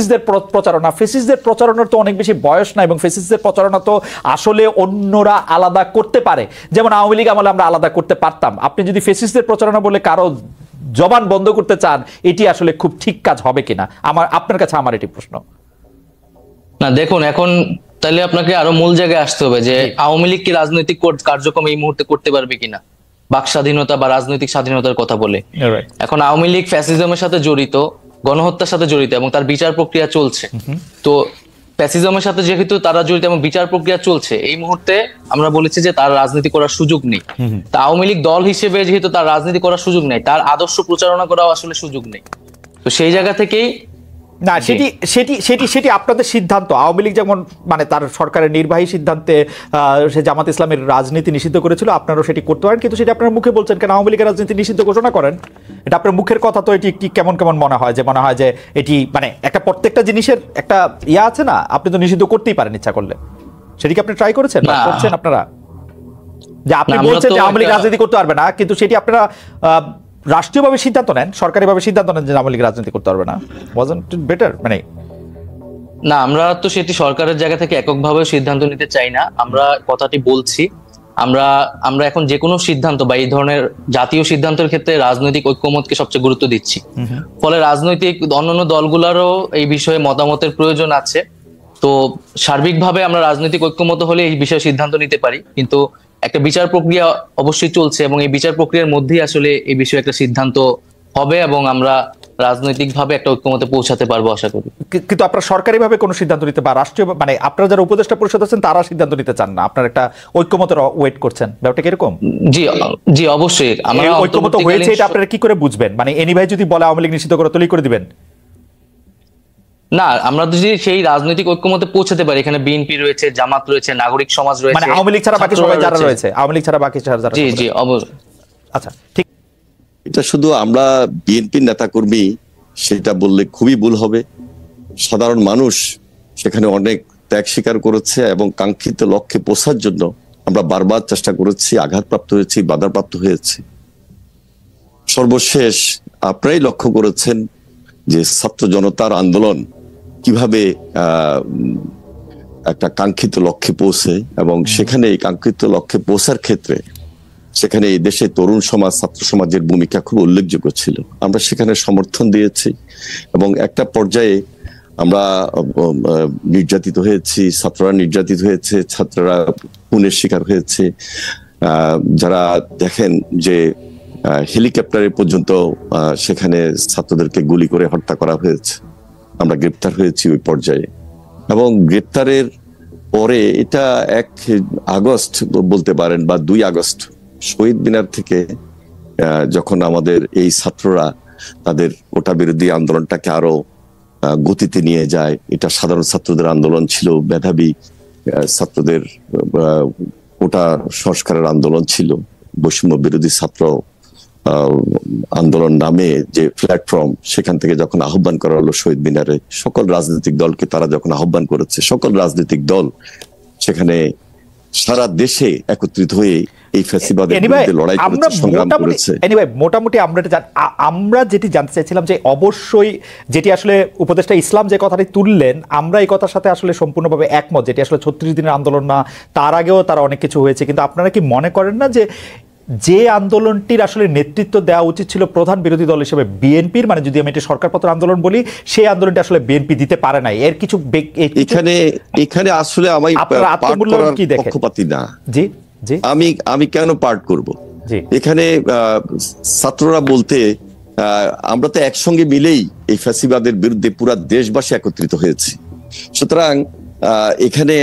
ফেসিস্টদের প্রচারণা, ফেসিস্টদের প্রচারণার তো অনেক বেশি বয়স না, এবং ফেসিস্টদের প্রচারণা তো আসলে অন্যরা আলাদা করতে পারে, যেমন আওয়ামী লীগ আমলে আমরা আলাদা করতে পারতাম। আপনি যদি ফেসিস্টদের প্রচারণা বলে কারো জবান বন্ধ করতে চান, এটি আসলে খুব ঠিক কাজ হবে কিনা, আপনার কাছে আমার এটি প্রশ্ন। না দেখুন, এখন তাহলে আপনাকে আরো মূল জায়গায় আসতে হবে যে আওয়ামী লীগ কি রাজনৈতিক কার্যক্রম এই মুহূর্তে করতে পারবে কিনা, বাক স্বাধীনতা বা রাজনৈতিক স্বাধীনতার কথা বলে। এখন আওয়ামী লীগ ফ্যাসিজমের সাথে জড়িত, গণহত্যার সাথে জড়িত, এবং তার বিচার প্রক্রিয়া চলছে। তো ফ্যাসিজমের সাথে যেহেতু তারা জড়িত এবং বিচার প্রক্রিয়া চলছে, এই মুহূর্তে আমরা বলেছি যে তার রাজনীতি করার সুযোগ নেই। তা আওয়ামী লীগ দল হিসেবে যেহেতু তার রাজনীতি করার সুযোগ নেই, তার আদর্শ প্রচারণা করাও আসলে সুযোগ নেই। তো সেই জায়গা থেকেই না, সেটি আপনাদের সিদ্ধান্ত। আওয়ামী লীগ যেমন মানে তার সরকারের নির্বাহী সিদ্ধান্তে সে জামাত ইসলামের রাজনীতি নিষিদ্ধ করেছিল, আপনারাও সেটি করতে পারেন, কিন্তু সেটি আপনার মুখে বলছেন কেন আওয়ামী লীগের রাজনীতি নিষিদ্ধ ঘোষণা করেন? এটা আপনার মুখের কথা, তো এটি একটি কেমন কেমন মনে হয় যে এটি মানে একটা প্রত্যেকটা জিনিসের একটা ইয়া আছে না, আপনি তো নিষিদ্ধ করতেই পারেন ইচ্ছা করলে। সেটিকে আপনি ট্রাই করেছেন বা করছেন আপনারা? যে আপনি বলছেন যে আওয়ামী লীগ রাজনীতি করতে পারবে না, কিন্তু সেটি আপনারা রাষ্ট্রীয়ভাবে সিদ্ধান্ত নেন, সরকারিভাবে সিদ্ধান্ত নেন যে আওয়ামী লীগ রাজনীতি করতে পারবে না। Wasn't it better? মানে না, আমরা তো সেটি সরকারের জায়গা থেকে এককভাবে সিদ্ধান্ত নিতে চাই না। আমরা কথাটি বলছি, আমরা এখন যে কোনো সিদ্ধান্ত বা এই ধরনের জাতীয় সিদ্ধান্তের ক্ষেত্রে রাজনৈতিক ঐক্যমতকে সবচেয়ে গুরুত্ব দিচ্ছি। ফলে রাজনৈতিক অন্যান্য দলগুলোরও এই বিষয়ে মতামতের প্রয়োজন আছে। তো সার্বিকভাবে আমরা রাজনৈতিক ঐক্যমত হলে এই বিষয়ে সিদ্ধান্ত নিতে পারি, কিন্তু একটা বিচার প্রক্রিয়া অবশ্যই চলছে, এবং এই বিচার প্রক্রিয়ার মধ্যেই আসলে এই বিষয়ে একটা সিদ্ধান্ত হবে, এবং আমরা রাজনৈতিকভাবে একটা ঐক্যমতে পৌঁছাতে পারবো আশা করি। কিন্তু আপনারা সরকারিভাবে কোনো সিদ্ধান্ত নিতে বা রাষ্ট্রীয় মানে আপনারা যারা উপদেষ্টা পরিষদ আছেন তারা সিদ্ধান্ত নিতে চান না, আপনারা একটা ঐক্যমতের ওয়েট করছেন, ব্যাপারটা কিরকম? জি অবশ্যই আমরা ঐক্যমত হয়েছে, এটা আপনারা কি করে বুঝবেন? মানে এনি ভাই যদি বলে আওয়ামী লীগ নিষিদ্ধ করে তৈরি করে দিবেন? না, আমরা যদি সেই রাজনৈতিক ঐক্যমতে পৌঁছাতে পারি, এখানে বিএনপি রয়েছে, জামাত রয়েছে, নাগরিক সমাজ রয়েছে, মানে আওয়ামী লীগ ছাড়া বাকি সবাই যারা রয়েছে, আওয়ামী লীগ ছাড়া বাকি যারা। জি অবশ্যই। আচ্ছা, ঠিক। এটা শুধু আমরা বিএনপির নেতাকর্মী সেটা বললে খুবই ভুল হবে। সাধারণ মানুষ সেখানে অনেক ত্যাগ স্বীকার করেছে, এবং কাঙ্ক্ষিত লক্ষ্যে পৌঁছার জন্য আমরা বারবার চেষ্টা করেছি, আঘাতপ্রাপ্ত হয়েছি, বাধাপ্রাপ্ত হয়েছি। সর্বশেষ আপনারাই লক্ষ্য করেছেন যে ছাত্র জনতার আন্দোলন কিভাবে একটা কাঙ্ক্ষিত লক্ষ্যে পৌঁছে, এবং সেখানে এই কাঙ্ক্ষিত লক্ষ্যে পৌঁছার ক্ষেত্রে সেখানে এই দেশে তরুণ সমাজ, ছাত্র সমাজের ভূমিকা খুব উল্লেখযোগ্য ছিল। আমরা সেখানে সমর্থন দিয়েছি, এবং একটা পর্যায়ে আমরা নির্যাতিত হয়েছি, ছাত্ররা নির্যাতিত হয়েছে, ছাত্ররা খুনের শিকার হয়েছে। যারা দেখেন যে হেলিকপ্টারে পর্যন্ত সেখানে ছাত্রদেরকে গুলি করে হত্যা করা হয়েছে, আমরা গ্রেপ্তার হয়েছি ওই পর্যায়ে। এবং গ্রেপ্তারের পরে এটা 1 আগস্ট বলতে পারেন বা 2 আগস্ট শহীদ মিনার থেকে যখন আমাদের এই ছাত্ররা তাদের কোটা বিরোধী আন্দোলনটাকে আরো গতিতে নিয়ে যায়, এটা সাধারণ ছাত্রদের আন্দোলন ছিল, মেধাবী ছাত্রদের কোটা সংস্কারের আন্দোলন ছিল, বৈষম্য বিরোধী ছাত্র আন্দোলন নামে যে প্ল্যাটফর্ম, সেখান থেকে যখন আহ্বান করা হলো শহীদ মিনারে, সকল রাজনৈতিক দলকে তারা যখন আহ্বান করেছে, সকল রাজনৈতিক দল সেখানে সারা দেশে একত্রিত হয়ে এই ফ্যাসিবাদের বিরুদ্ধে লড়াই করেছে, সংগ্রাম করেছে। মোটামুটি আমরা যেটি জানতে চাইছিলাম যে অবশ্যই যেটি আসলে উপদেষ্টা ইসলাম যে কথাটি তুললেন, আমরা এই কথার সাথে আসলে সম্পূর্ণভাবে একমত, যেটি আসলে 36 দিনের আন্দোলন না, তার আগেও তারা অনেক কিছু হয়েছে। কিন্তু আপনারা কি মনে করেন না যে আন্দোলনটির আসলে নেতৃত্ব দেওয়া উচিত ছিল প্রধান বিরোধী দল হিসেবে বিএনপির, মানে যদি আমি এটি সরকারপত্র আন্দোলন বলি, সেই আন্দোলনটি আসলে বিএনপি দিতে পারে নাই? এর কিছু এখানে আসলে আমি পক্ষপাতী না। জি জি, আমি কেন পার্ট করব? এখানে ছাত্ররা বলতে আমরা তো একসঙ্গে মিলেই এই ফ্যাসিবাদের বিরুদ্ধে পুরা দেশবাসী একত্রিত হয়েছি। সুতরাং এখানে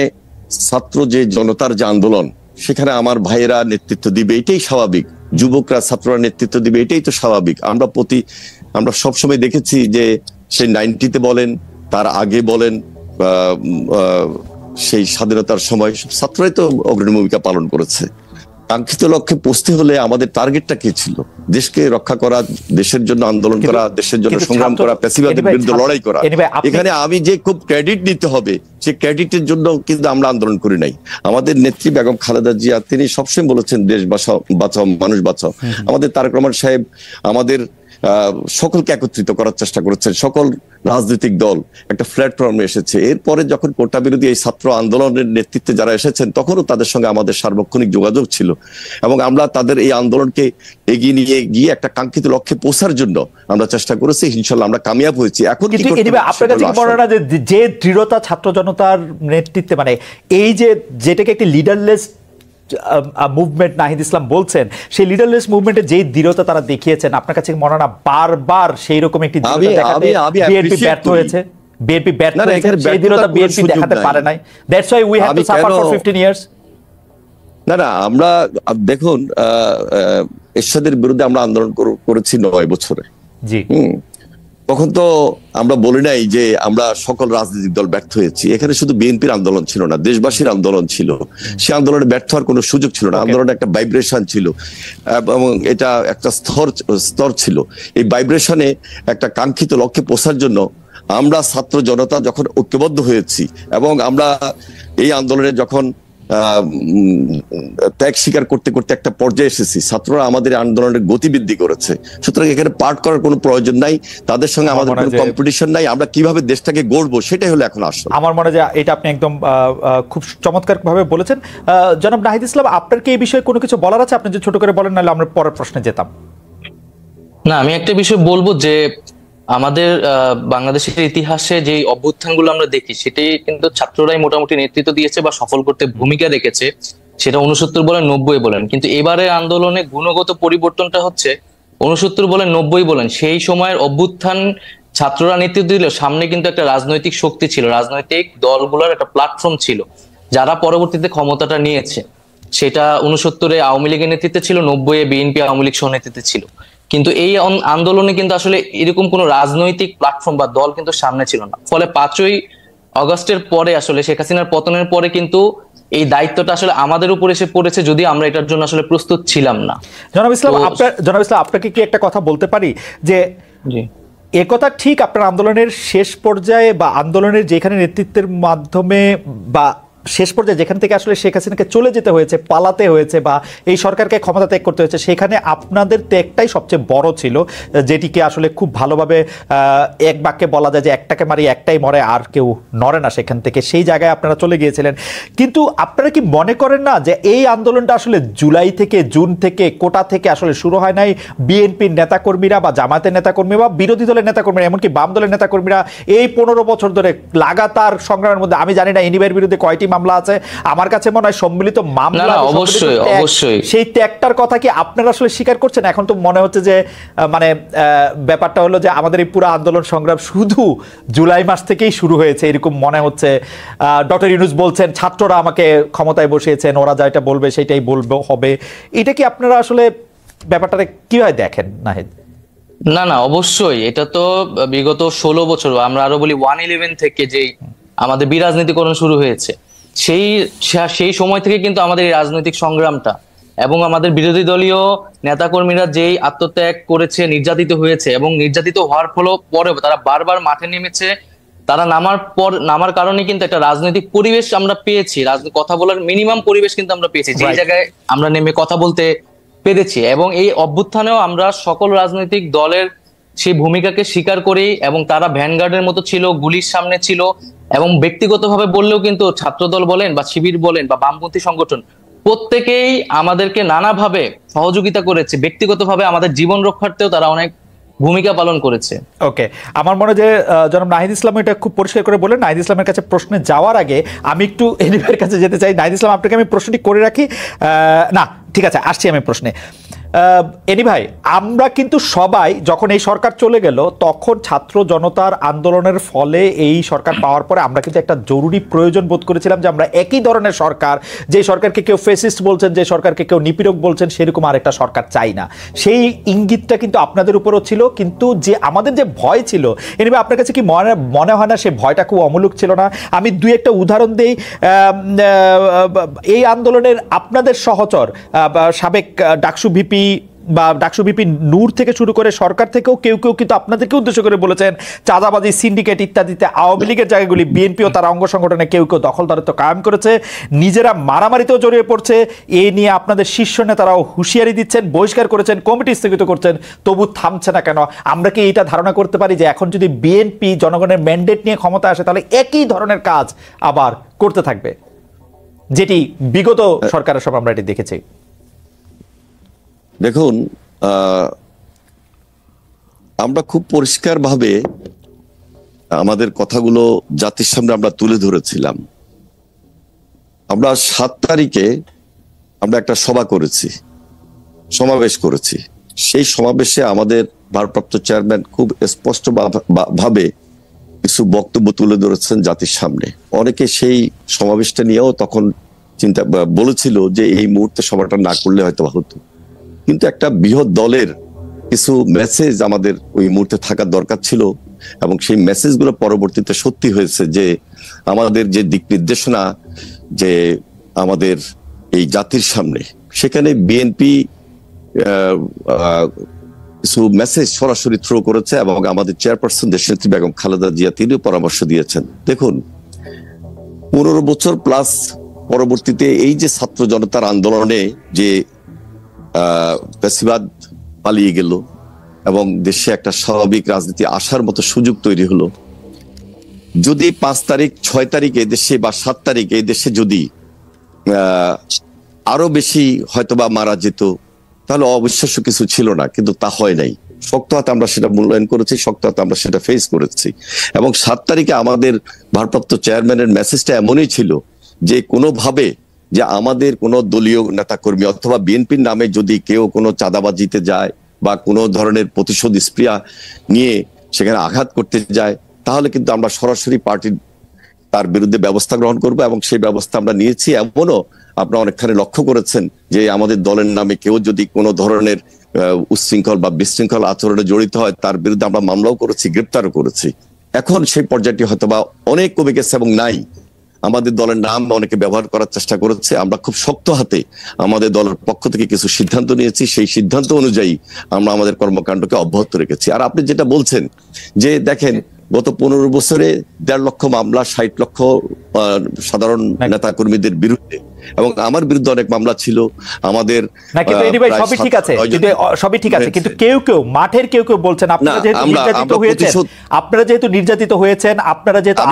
ছাত্র যে জনতার যে আন্দোলন, সেখানে আমার ভাইয়েরা নেতৃত্ব দিবে, এটাই স্বাভাবিক। যুবকরা, ছাত্ররা নেতৃত্ব দিবে, এটাই তো স্বাভাবিক। আমরা সবসময় দেখেছি যে সেই 90-তে বলেন, তার আগে বলেন, সেই স্বাধীনতার সময় ছাত্ররাই তো অগ্রণী ভূমিকা পালন করেছে। কাঙ্ক্ষিত লক্ষ্যে পৌঁছতে হলে আমাদের টার্গেটটা কি ছিল? দেশকে রক্ষা করা, দেশের জন্য আন্দোলন করা, দেশের জন্য সংগ্রাম করা, ফ্যাসিবাদের বিরুদ্ধে লড়াই করা। এখানে আমি যে খুব ক্রেডিট নিতে হবে, সেই ক্রেডিটের জন্য কিন্তু আমরা আন্দোলন করি নাই। আমাদের নেত্রী বেগম খালেদা জিয়া তিনি সবসময় বলেছেন দেশ বাঁচাও, মানুষ বাঁচাও। আমাদের তারেক রহমান সাহেব আমাদের সকলকে একত্রিত করার চেষ্টা করেছেন, সকল রাজনৈতিক দল একটা প্ল্যাটফর্মে এসেছে। এরপরে যখন কোটা বিরোধী এই ছাত্র আন্দোলনের নেতৃত্বে যারা এসেছেন, তখনও তাদের সঙ্গে আমাদের সার্বক্ষণিক যোগাযোগ ছিল এবং আমরা তাদের এই আন্দোলনকে এগিয়ে নিয়ে গিয়ে একটা কাঙ্ক্ষিত লক্ষ্যে পৌঁছার জন্য আমরা চেষ্টা করেছি। ইনশাল্লাহ আমরা কামিয়াব হয়েছি। এখন কিন্তু আপনার কাছে মনে হয় না যে দৃঢ়তা ছাত্র জনতার নেতৃত্বে, মানে এই যেটাকে একটি লিডারলেস মুভমেন্ট নাহিদ ইসলাম বলছেন, সেই লিডারলেস মুভমেন্টে যে দৃঢ়তা তারা দেখিয়েছেন, আপনার কাছে মনে হয় না বারবার সেই রকম একটি বিএনপি ব্যর্থ হয়েছে? বিএনপি ব্যর্থ হয়েছে, সেই দৃঢ়তা বিএনপি দেখাতে পারে নাই। That's why we have to suffer for 15 years. না, আমরা দেখুন, এরশাদের বিরুদ্ধে আমরা আন্দোলন করেছি 9 বছরে। জি, তখন তো আমরা বলি নাই যে আমরা সকল রাজনৈতিক দল ব্যর্থ হয়েছি। এখানে শুধু বিএনপির আন্দোলন ছিল না, দেশবাসীর আন্দোলন ছিল। সে আন্দোলনে ব্যর্থ হওয়ার কোনো সুযোগ ছিল না। আন্দোলনে একটা ভাইব্রেশন ছিল এবং এটা একটা স্তর ছিল। এই ভাইব্রেশনে একটা কাঙ্ক্ষিত লক্ষ্যে পৌঁছার জন্য আমরা ছাত্র জনতা যখন ঐক্যবদ্ধ হয়েছি এবং আমরা এই আন্দোলনে যখন ত্যাগ স্বীকার করতে করতে একটা পর্যায়ে এসেছি, ছাত্ররা আমাদের আন্দোলনের গতি বৃদ্ধি করেছে। সুতরাং এখানে পার্ট করার কোনো প্রয়োজন নাই, তাদের সঙ্গে আমাদের কোনো কম্পিটিশন নাই। আমরা কিভাবে দেশটাকে গড়বো সেটাই হলো এখন আসল। আমার মনে হয় এটা আপনি একদম খুব চমৎকার ভাবে বলেছেন। জনাব নাহিদ ইসলাম, আপনার কি এই বিষয়ে কোনো কিছু বলার আছে? আপনি যদি ছোট করে বলেন, নাহলে আমরা পরের প্রশ্নে যেতাম। না, আমি একটা বিষয় বলবো যে আমাদের বাংলাদেশের ইতিহাসে যে অভ্যুত্থানগুলো আমরা দেখি, সেটি কিন্তু ছাত্ররাই মোটামুটি নেতৃত্ব দিয়েছে বা সফল করতে ভূমিকা রেখেছে। সেটা 69 বলেন 90 বলেন, কিন্তু এবারে আন্দোলনে গুণগত পরিবর্তনটা হচ্ছে 69 বলেন 90 বলেন, সেই সময়ের অভ্যুত্থান ছাত্ররা নেতৃত্ব দিলেও সামনে কিন্তু একটা রাজনৈতিক শক্তি ছিল, রাজনৈতিক দলগুলোর একটা প্ল্যাটফর্ম ছিল, যারা পরবর্তীতে ক্ষমতাটা নিয়েছে। সেটা 69-এ আওয়ামী লীগের নেতৃত্বে ছিল, 90-এ বিএনপি আওয়ামী লীগ সহ নেতৃত্বে ছিল। কিন্তু এই আন্দোলনে কিন্তু আসলে এরকম কোন রাজনৈতিক প্ল্যাটফর্ম বা দল কিন্তু সামনে ছিল না। ফলে 5ই আগস্টের পরে আসলে শেখ হাসিনার পতনের পরে কিন্তু এই দায়িত্বটা আসলে আমাদের উপর এসে পড়েছে, যদি আমরা এটার জন্য আসলে প্রস্তুত ছিলাম না। জনাব ইসলাম, আপনাকে কি একটা কথা বলতে পারি যে একথা ঠিক, আপনার আন্দোলনের শেষ পর্যায়ে বা আন্দোলনের যেখানে নেতৃত্বের মাধ্যমে বা শেষ পর্যায়ে যেখান থেকে আসলে শেখ হাসিনাকে চলে যেতে হয়েছে, পালাতে হয়েছে বা এই সরকারকে ক্ষমতা ত্যাগ করতে হয়েছে, সেখানে আপনাদের ত্যাগটাই সবচেয়ে বড় ছিল, যেটিকে আসলে খুব ভালোভাবে এক বাক্যে বলা যায় যে একটাকে মারি একটাই মরে, আর কেউ নড়ে না সেখান থেকে। সেই জায়গায় আপনারা চলে গিয়েছিলেন। কিন্তু আপনারা কি মনে করেন না যে এই আন্দোলনটা আসলে জুলাই থেকে, জুন থেকে, কোটা থেকে আসলে শুরু হয় নাই? বিএনপির নেতাকর্মীরা বা জামায়াতের নেতাকর্মী বা বিরোধী দলের নেতাকর্মীরা, এমনকি বাম দলের নেতাকর্মীরা এই 15 বছর ধরে লাগাতার সংগ্রামের মধ্যে, আমি জানি না এনিবার বিরুদ্ধে কয়টি মামলা আছে, আমার কাছে মনে হয় সম্মিলিত মামলা, অবশ্যই সেই ত্যাগটার কথা কি আপনারা আসলে স্বীকার করছেন? এখন তো মনে হচ্ছে যে মানে ব্যাপারটা হলো যে আমাদের এই পুরো আন্দোলন সংগ্রাম শুধু জুলাই মাস থেকেই শুরু হয়েছে, এরকম মনে হচ্ছে। ডক্টর ইউনূস বলছেন ছাত্ররা আমাকে ক্ষমতায় বসিয়েছেন, ওরা যা এটা বলবে সেটাই বলবে হবে। এটা কি আপনারা আসলে ব্যাপারটা কিভাবে দেখেন নাহিদ? না, অবশ্যই এটা তো বিগত 16 বছর, আমরা আরো বলি 111 থেকে যে আমাদের বিরাজনীতিকরণ শুরু হয়েছে, সেই সময় থেকে কিন্তু আমাদের এই রাজনৈতিক সংগ্রামটা এবং আমাদের বিরোধী দলীয় নেতাকর্মীরা যেই আত্মত্যাগ করেছে, নির্যাতিত হয়েছে এবং নির্যাতিত হওয়ার পরেও তারা বারবার মাঠে নেমেছে। তারা নামার কারণে কিন্তু একটা রাজনৈতিক পরিবেশ আমরা পেয়েছি, কথা বলার মিনিমাম পরিবেশ কিন্তু আমরা পেয়েছি, যে জায়গায় আমরা নেমে কথা বলতে পেরেছি। এবং এই অভ্যুত্থানেও আমরা সকল রাজনৈতিক দলের সেই ভূমিকাকে স্বীকার করি এবং তারা ভ্যানগার্ডের মতো ছিল, গুলির সামনে ছিল। এবং ব্যক্তিগতভাবে বললেও কিন্তু ছাত্রদল বলেন বা শিবির বলেন বা বামপন্থী সংগঠন, প্রত্যেকেই আমাদেরকে নানাভাবে সহযোগিতা করেছে। ব্যক্তিগতভাবে আমাদের জীবন রক্ষার্থেও তারা অনেক ভূমিকা পালন করেছে। ওকে, আমার মনে হয় যে জনাব নাহিদ ইসলাম এটা খুব পরিষ্কার করে বলেন। নাহিদ ইসলামের কাছে প্রশ্নে যাওয়ার আগে আমি একটু এনিভাইয়ের কাছে যেতে চাই। নাহিদ ইসলাম, আপনাকে আমি প্রশ্নটি করে রাখি। না, ঠিক আছে, আসছি আমি প্রশ্নে। এনি ভাই, আমরা কিন্তু সবাই যখন এই সরকার চলে গেল, তখন ছাত্র জনতার আন্দোলনের ফলে এই সরকার পাওয়ার পরে আমরা কিন্তু একটা জরুরি প্রয়োজন বোধ করেছিলাম যে আমরা একই ধরনের সরকার, যে সরকারকে কেউ ফেসিস্ট বলছেন, যে সরকারকে কেউ নিপীড়ক বলছেন, সেরকম আরেকটা সরকার চাই না। সেই ইঙ্গিতটা কিন্তু আপনাদের উপরও ছিল, কিন্তু যে আমাদের যে ভয় ছিল, এনিভাবে আপনার কাছে কি মনে হয় না সে ভয়টা খুব অমূলক ছিল না? আমি দুই একটা উদাহরণ দিই। এই আন্দোলনের আপনাদের সহচর সাবেক ডাকসু ভিপি বা ডাকসু ভিপি নূর থেকে শুরু করে সরকার থেকেও কেউ কেউ কিন্তু আপনাদেরকে উদ্দেশ্য করে বলেছেন চাঁদাবাজি, সিন্ডিকেট ইত্যাদিতে আওয়ামী লীগের জায়গাগুলি বিএনপি ও তার অঙ্গ সংগঠনে কেউ কেউ দখলদারিত্ব কায়েম করেছে, নিজেরা মারামারিতেও জড়িয়ে পড়ছে। এ নিয়ে আপনাদের শীর্ষ নেতারাও হুঁশিয়ারি দিচ্ছেন, বহিষ্কার করেছেন, কমিটি স্থগিত করছেন, তবু থামছে না কেন? আমরা কি এটা ধারণা করতে পারি যে এখন যদি বিএনপি জনগণের ম্যান্ডেট নিয়ে ক্ষমতা আসে তাহলে একই ধরনের কাজ আবার করতে থাকবে, যেটি বিগত সরকারের সময় আমরা এটি দেখেছি? দেখুন, আমরা খুব পরিষ্কারভাবে আমাদের কথাগুলো জাতির সামনে আমরা তুলে ধরেছিলাম। আমরা 7 তারিখে আমরা একটা সভা করেছি, সমাবেশ করেছি। সেই সমাবেশে আমাদের ভারপ্রাপ্ত চেয়ারম্যান খুব স্পষ্ট ভাবে কিছু বক্তব্য তুলে ধরেছেন জাতির সামনে। অনেকে সেই সমাবেশটা নিয়েও তখন চিন্তা বলেছিল যে এই মুহূর্তে সভাটা না করলে হয়তো হতো, কিন্তু একটা বৃহৎ দলের কিছু মেসেজ আমাদের ওই মুহূর্তে থাকার দরকার ছিল, এবং সেই মেসেজগুলো পরবর্তীতে সত্যি হয়েছে যে আমাদের যে দিক নির্দেশনা যে আমাদের এই জাতির সামনে, সেখানে বিএনপি কিছু মেসেজ সরাসরি থ্রো করেছে, এবং আমাদের চেয়ারপারসন দেশনেত্রী বেগম খালেদা জিয়া তিনিও পরামর্শ দিয়েছেন। দেখুন, 15 বছর প্লাস পরবর্তীতে এই যে ছাত্র জনতার আন্দোলনে যে ফ্যাসিবাদ পালিয়ে গেল এবং দেশে একটা স্বাভাবিক রাজনীতি আসার মতো সুযোগ তৈরি হলো, যদি 5 তারিখ 6 তারিখে দেশে বা 7 তারিখে এই দেশে যদি আরো বেশি হয়তোবা মারা যেত তাহলে অবিশ্বাস্য কিছু ছিল না, কিন্তু তা হয় নাই। শক্ত হাতে আমরা সেটা মূল্যায়ন করেছি, শক্ত হাতে আমরা সেটা ফেস করেছি। এবং 7 তারিখে আমাদের ভারপ্রাপ্ত চেয়ারম্যানের মেসেজটা এমনই ছিল যে কোনোভাবে যে আমাদের কোনো দলীয় নেতাকর্মী অথবা বিএনপির নামে যদি কেউ কোনো চাঁদাবাজিতে যায় বা কোনো ধরনের প্রতিশোধ স্পৃহা নিয়ে সেখানে আঘাত করতে যায়, তাহলে কিন্তু আমরা সরাসরি পার্টির তার বিরুদ্ধে ব্যবস্থা গ্রহণ করব, এবং সেই ব্যবস্থা আমরা নিয়েছি। এমনও আপনারা অনেকখানি লক্ষ্য করেছেন যে আমাদের দলের নামে কেউ যদি কোনো ধরনের উচ্ছৃঙ্খল বা বিশৃঙ্খল আচরণে জড়িত হয় তার বিরুদ্ধে আমরা মামলাও করেছি, গ্রেপ্তারও করেছি। এখন সেই পর্যায়টি হয়তোবা অনেক কমে গেছে এবং নাই। আমাদের দলের নাম অনেকে ব্যবহার করার চেষ্টা করেছে। আমরা খুব শক্ত হাতে আমাদের দলের পক্ষ থেকে কিছু সিদ্ধান্ত নিয়েছি, সেই সিদ্ধান্ত অনুযায়ী আমরা আমাদের কর্মকাণ্ডকে অব্যাহত রেখেছি। আর আপনি যেটা বলছেন যে দেখেন, গত 15 বছরে 1.5 লক্ষ মামলা, 60 লক্ষ সাধারণ নেতা কর্মীদের বিরুদ্ধে, এবং আমার বিরুদ্ধে অনেক মামলা ছিল। আমাদের সবই ঠিক আছে, কিন্তু কেউ কেউ মাঠের কেউ কেউ বলছেন আপনারা যেহেতু নির্যাতিত হয়েছেন, আপনারা যেহেতু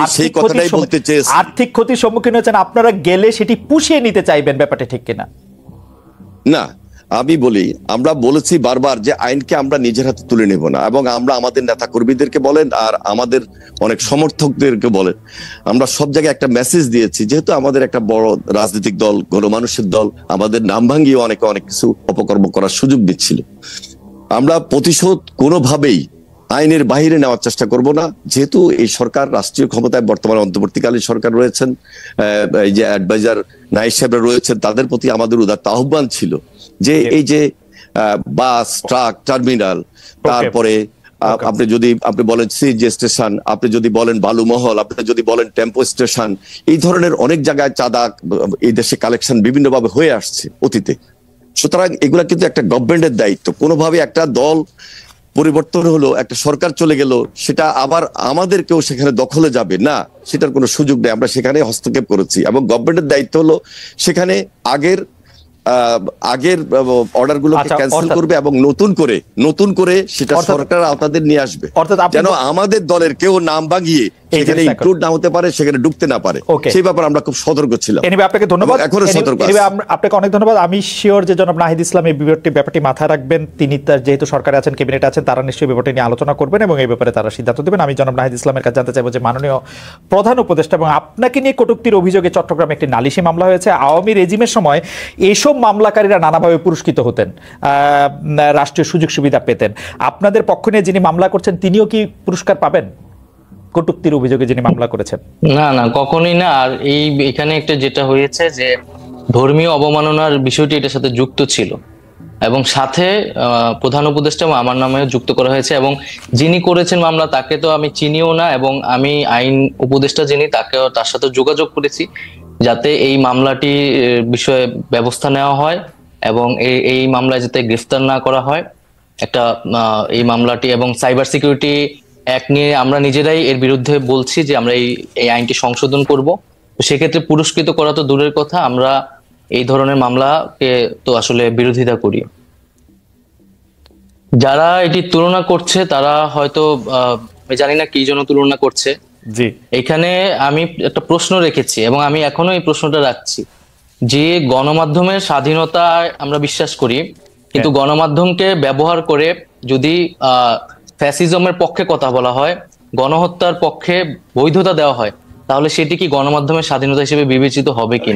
আর্থিক ক্ষতির সম্মুখীন হয়েছেন, আপনারা গেলে সেটি পুষিয়ে নিতে চাইবেন, ব্যাপারটা ঠিক কিনা? না, আমি বলি, আমরা বলেছি বারবার যে আইনকে আমরা নিজের হাতে তুলে নেব না, এবং আমরা আমাদের নেতা কর্মীদেরকে বলেন আর আমাদের অনেক সমর্থকদেরকে বলেন, আমরা সব জায়গায় একটা মেসেজ দিয়েছি। যেহেতু আমাদের একটা বড় রাজনৈতিক দল, গণমানুষের দল, আমাদের নাম ভাঙিয়ে অনেক কিছু অপকর্ম করার সুযোগ দিচ্ছিল। আমরা প্রতিশোধ কোনোভাবেই আইনের বাইরে নেওয়ার চেষ্টা করব না। যেহেতু এই সরকার রাষ্ট্রীয় ক্ষমতায় বর্তমানে অন্তর্বর্তীকালীন সরকার রয়েছেন, এই যে অ্যাডভাইজার নাইব সাহেবরা রয়েছেন, তাদের প্রতি আমাদের উদাত্ত আহ্বান ছিল যে এই যে বাস, ট্রাক, টার্মিনাল, তারপরে আপনি বলেন সিএনজি স্টেশন, আপনি যদি বলেন বালুমহল, আপনি যদি বলেন টেম্পো স্টেশন, এই ধরনের অনেক জায়গায় চাঁদা এই দেশে কালেকশন বিভিন্নভাবে হয়ে আসছে অতীতে। সুতরাং এগুলা কিন্তু একটা গভর্নমেন্টের দায়িত্ব। কোনোভাবে একটা দল পরিবর্তন হলো, একটা সরকার চলে গেল, সেটা আবার আমাদেরকেও সেখানে দখলে যাবে না, সেটার কোনো সুযোগ নেই। আমরা সেখানে হস্তক্ষেপ করেছি, এবং গভর্নমেন্টের দায়িত্ব হলো সেখানে আগের অর্ডার গুলোকে ক্যান্সেল করবে এবং নতুন করে সেটা সরকার আওতাদের নিয়ে আসবে, যেন আমাদের দলের কেউ নাম ভাঙিয়ে সেখানে ইনক্লুড না হতে পারে, সেখানে ঢুকতে না পারে। সেই ব্যাপারে আমরা খুব সতর্ক ছিলাম। আপনাকে ধন্যবাদ, এখনো সতর্ক আছি। আপনাকে অনেক ধন্যবাদ। আমি শিওর যে জনাব নাহিদ ইসলাম এই ব্যাপারটি মাথায় রাখবেন। তিনি যেহেতু সরকারে আছেন, ক্যাবিনেটে আছেন, তারা নিশ্চয়ই ব্যাপারটি নিয়ে আলোচনা করবেন এবং এই ব্যাপারে তারা সিদ্ধান্ত দেবেন। আমি জনাব নাহিদ ইসলামের কাছে জানতে চাইবো যে মাননীয় প্রধান উপদেষ্টা, এবং আপনাকে নিয়ে কটূক্তির অভিযোগে চট্টগ্রামে একটি নালিশি মামলা হয়েছে। আওয়ামী রেজিমের সময় এইসব মামলাকারীরা নানাভাবে পুরস্কৃত হতেন, রাষ্ট্রীয় সুযোগ সুবিধা পেতেন। আপনাদের পক্ষ নিয়ে যিনি মামলা করছেন তিনিও কি পুরস্কার পাবেন, কটূক্তির অভিযোগে যিনি মামলা করেছেন? না, কখনোই না। আর এখানে একটা যেটা হয়েছে যে ধর্মীয় অবমাননার বিষয়টি এটার সাথে যুক্ত ছিল, এবং সাথে প্রধান উপদেষ্টা আমার নামেও যুক্ত করা হয়েছে, এবং যিনি করেছেন মামলা তাকে তো আমি চিনিও না, এবং আমি আইন উপদেষ্টা যিনি তার সাথে যোগাযোগ করেছি যাতে এই মামলাটি বিষয়ে ব্যবস্থা নেওয়া হয়, এবং এই মামলায় যাতে গ্রেফতার না করা হয়। একটা এই মামলাটি এবং সাইবার সিকিউরিটি অ্যাক্ট নিয়ে আমরা নিজেরাই এর বিরুদ্ধে বলছি যে আমরা এই আইনটি সংশোধন করব। তো সেক্ষেত্রে পুরস্কৃত করা তো দূরের কথা, আমরা এই ধরনের মামলাকে তো আসলে বিরোধিতা করি। যারা এটি তুলনা করছে তারা হয়তো আমি জানি না কি জন্য তুলনা করছে। জি, এখানে আমি একটা প্রশ্ন রেখেছি এবং আমি এখনো এই প্রশ্নটা রাখছি যে গণমাধ্যমের স্বাধীনতায় আমরা বিশ্বাস করি, কিন্তু গণমাধ্যমকে ব্যবহার করে যদি ফ্যাসিজমের পক্ষে কথা বলা হয়, গণহত্যার পক্ষে বৈধতা দেওয়া হয়, তাহলে সেটি কি গণমাধ্যমের স্বাধীনতা হিসেবে বিবেচিত হবে কিনা?